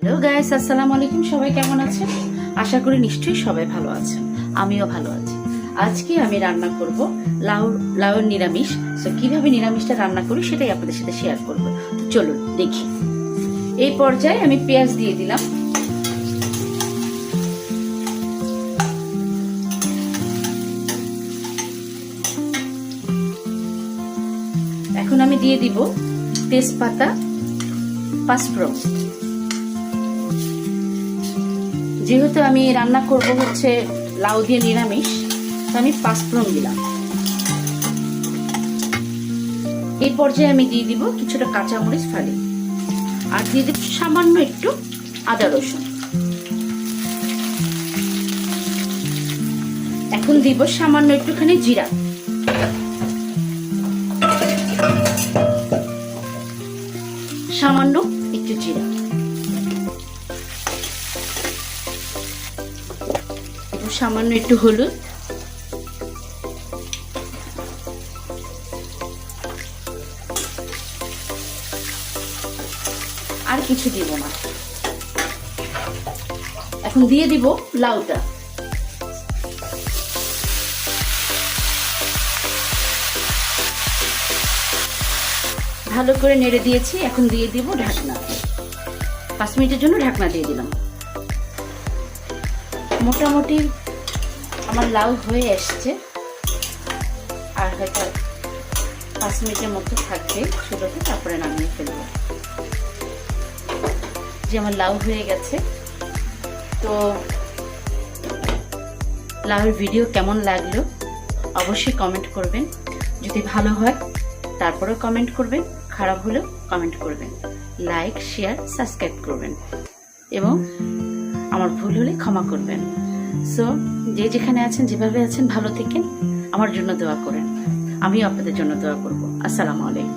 Hello guys, আসসালামু আলাইকুম। সবাই কেমন আছেন? আশা করি নিশ্চয়ই সবাই ভালো আছেন। আমিও ভালো আছি। আজকে আমি রান্না করব লাউর নিরামিষ। তো কিভাবে নিরামিষটা রান্না করি সেটাই আপনাদের সাথে শেয়ার করব। তো চলুন দেখি। এই পর্যায়ে আমি পেঁয়াজ দিয়ে দিলাম। এখন আমি দিয়ে দিব তেজপাতা, পাঁচফোড়ন। যেহেতু আমি রান্না করব হচ্ছে লাউ দিয়ে নিরামিষ, তো আমি পাঁচফোড়ন দিলাম। এই পর্যায়ে আমি দিয়ে দিব কিছুটা কাঁচামরিচ ফালি, আর দিয়ে দিব সামান্য একটু আদা রসুন। এখন দিব সামান্য একটুখানি জিরা, সামান্য একটু জিরা, সামান্য একটু হলুদ, আর কিছু দিব না। এখন দিয়ে দিব লাউটা। ভালো করে নেড়ে দিয়েছি। এখন দিয়ে দিব ঢাকনা। 5 মিনিটের জন্য ঢাকনা দিয়ে দিলাম। মোটামুটি আমার লাউ হয়ে আসছে, আর হয়তো 5 মিনিটের মতো থাকবে চুলোতে, তারপরে নামিয়ে ফেলবো। যে আমার লাউ হয়ে গেছে। তো লাউর ভিডিও কেমন লাগলো অবশ্যই কমেন্ট করবেন। যদি ভালো হয় তারপরেও কমেন্ট করবেন, খারাপ হলেও কমেন্ট করবেন, লাইক শেয়ার সাবস্ক্রাইব করবেন, এবং আমার ভুল হলে ক্ষমা করবেন। সো যে যেখানে আছেন, যেভাবে আছেন, ভালো থেকেন। আমার জন্য দোয়া করেন, আমিও আপনাদের জন্য দোয়া করব। আসসালামু আলাইকুম।